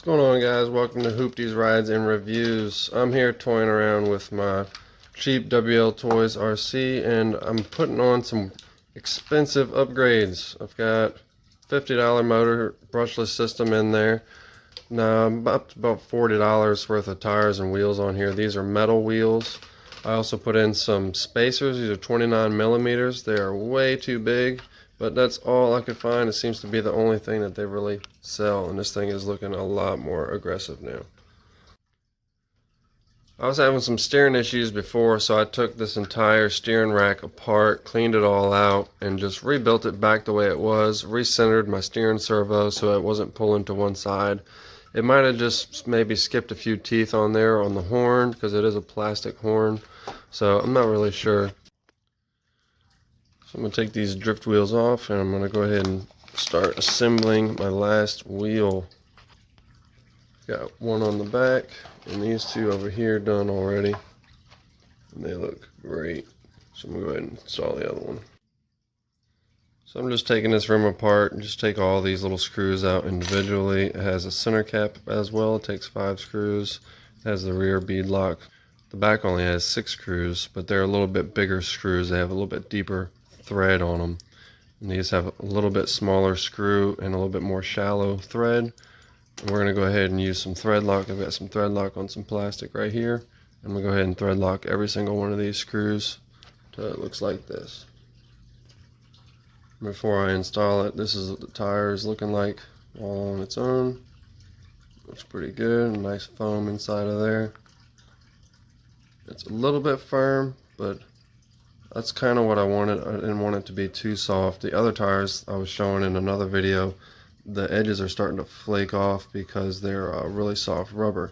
What's going on, guys? Welcome to Wltoys Rides and Reviews. I'm here toying around with my cheap Wltoys RC, and I'm putting on some expensive upgrades. I've got $50 motor brushless system in there. Now I'm up to about $40 worth of tires and wheels on here. These are metal wheels. I also put in some spacers. These are 29 millimeters. They are way too big, but that's all I could find. It seems to be the only thing that they really sell, and this thing is looking a lot more aggressive now. I was having some steering issues before, so I took this entire steering rack apart, cleaned it all out, and just rebuilt it back the way it was, recentered my steering servo so it wasn't pulling to one side. It might have just maybe skipped a few teeth on there on the horn, because it is a plastic horn, so I'm not really sure. So I'm going to take these drift wheels off, and I'm going to go ahead and start assembling my last wheel. Got one on the back, and these two over here done already, and they look great. So I'm going to go ahead and install the other one. So I'm just taking this rim apart and just take all these little screws out individually. It has a center cap as well. It takes 5 screws. It has the rear bead lock. The back only has 6 screws, but they're a little bit bigger screws. They have a little bit deeper thread on them. And these have a little bit smaller screw and a little bit more shallow thread. And we're going to go ahead and use some thread lock. I've got some thread lock on some plastic right here. I'm going to go ahead and thread lock every single one of these screws until it looks like this. Before I install it, this is what the tire is looking like all on its own. Looks pretty good. Nice foam inside of there. It's a little bit firm, but that's kind of what I wanted. I didn't want it to be too soft. The other tires I was showing in another video, the edges are starting to flake off because they're really soft rubber.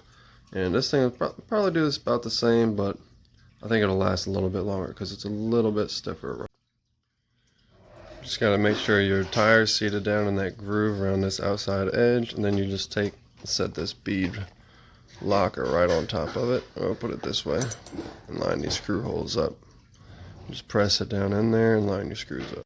And this thing will probably do this about the same, but I think it'll last a little bit longer because it's a little bit stiffer. Just got to make sure your tire's seated down in that groove around this outside edge, and then you just set this bead locker right on top of it. I'll put it this way and line these screw holes up. Just press it down in there and line your screws up.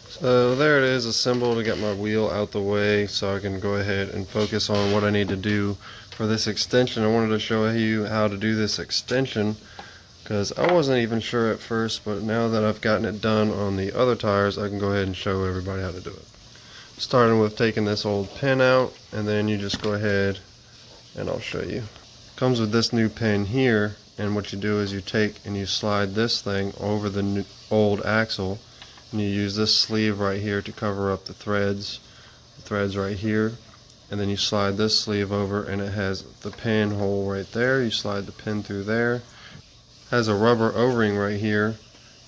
So there it is, assembled. I got my wheel out the way so I can go ahead and focus on what I need to do for this extension. I wanted to show you how to do this extension because I wasn't even sure at first, but now that I've gotten it done on the other tires, I can go ahead and show everybody how to do it. Starting with taking this old pin out, and then you just go ahead and I'll show you. Comes with this new pin here, and what you do is you take and you slide this thing over the old axle, and you use this sleeve right here to cover up the threads right here, and then you slide this sleeve over, and it has the pin hole right there. You slide the pin through there. It has a rubber O-ring right here,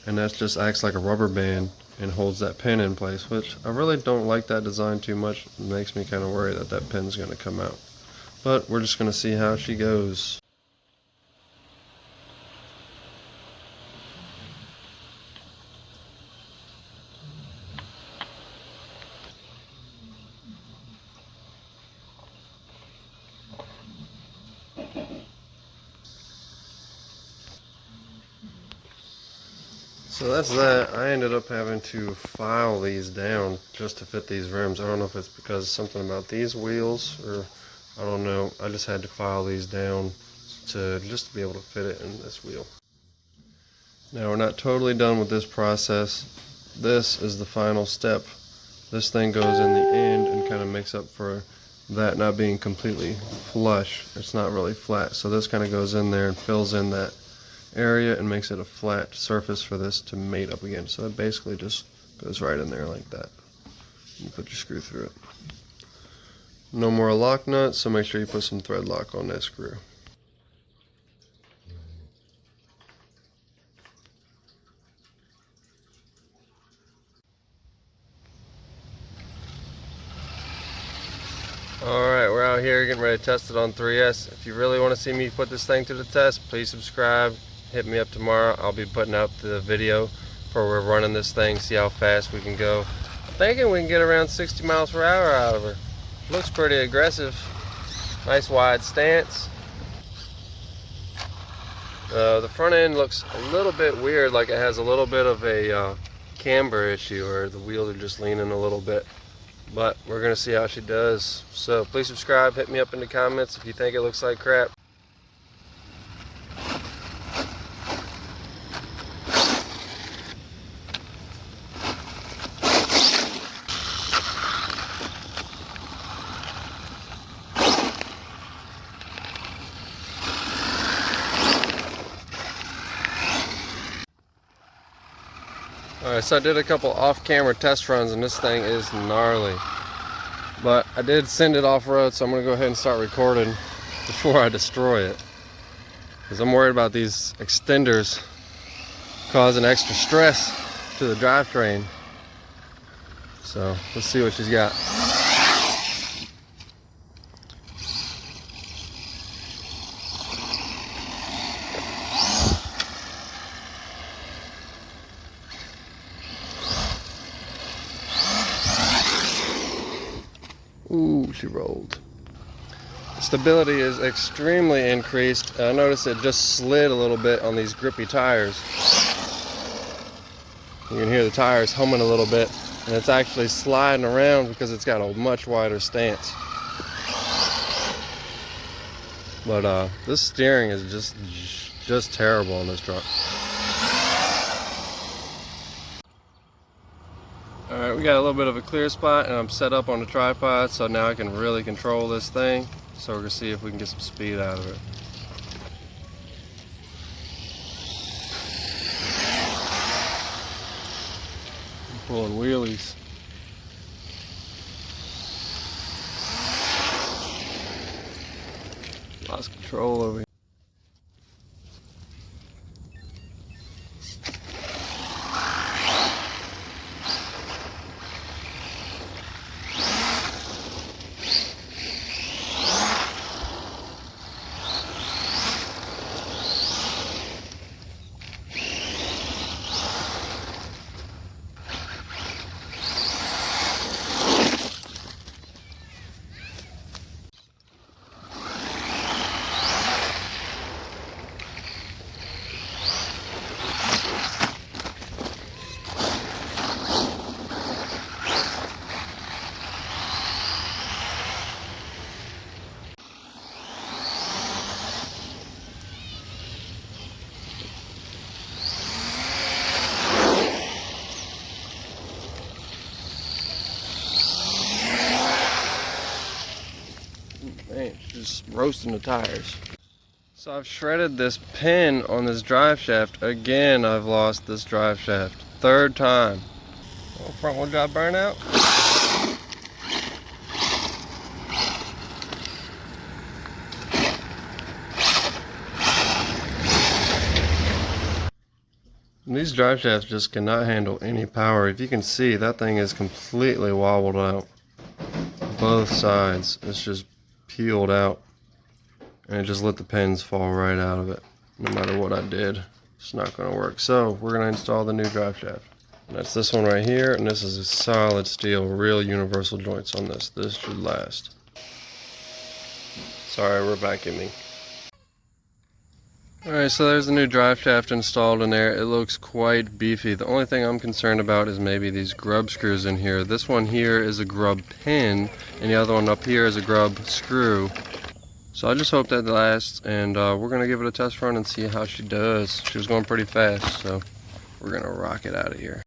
and that just acts like a rubber band and holds that pin in place, which I really don't like that design too much. It makes me kind of worry that that pin's going to come out. But we're just going to see how she goes. So that's that. I ended up having to file these down just to fit these rims. I don't know if it's because something about these wheels or I don't know. I just had to file these down just to be able to fit it in this wheel. Now we're not totally done with this process. This is the final step. This thing goes in the end and kind of makes up for that not being completely flush. It's not really flat. So this kind of goes in there and fills in that area and makes it a flat surface for this to mate up again. So it basically just goes right in there like that. You put your screw through it. No more lock nuts, so make sure you put some thread lock on that screw. Alright, we're out here getting ready to test it on 3S. If you really want to see me put this thing to the test, please subscribe. Hit me up tomorrow. I'll be putting out the video for we're running this thing, see how fast we can go. I'm thinking we can get around 60 miles per hour out of her. Looks pretty aggressive. Nice wide stance. The front end looks a little bit weird, like it has a little bit of a camber issue, or the wheels are just leaning a little bit. But we're gonna see how she does. So please subscribe, hit me up in the comments if you think it looks like crap. Alright, so I did a couple off-camera test runs and this thing is gnarly. But I did send it off-road, so I'm going to go ahead and start recording before I destroy it. Because I'm worried about these extenders causing extra stress to the drivetrain. So, let's see what she's got. Ooh, she rolled. Stability is extremely increased. I noticed it just slid a little bit on these grippy tires. You can hear the tires humming a little bit, and it's actually sliding around because it's got a much wider stance. But this steering is just terrible on this truck. Alright, we got a little bit of a clear spot and I'm set up on the tripod, so now I can really control this thing. So we're going to see if we can get some speed out of it. I'm pulling wheelies. Lost control over here. Man, just roasting the tires. So I've shredded this pin on this drive shaft. Again, I've lost this drive shaft. Third time. Oh, front wheel drive burnout. These drive shafts just cannot handle any power. If you can see, that thing is completely wobbled out. Both sides. It's just peeled out. And it just let the pins fall right out of it. No matter what I did, it's not going to work. So we're going to install the new drive shaft. And that's this one right here, and this is a solid steel, real universal joints on this. This should last. Sorry, we're vacuuming. Alright, so there's the new drive shaft installed in there. It looks quite beefy. The only thing I'm concerned about is maybe these grub screws in here. This one here is a grub pin, and the other one up here is a grub screw. So I just hope that lasts, and we're going to give it a test run and see how she does. She was going pretty fast, so we're going to rock it out of here.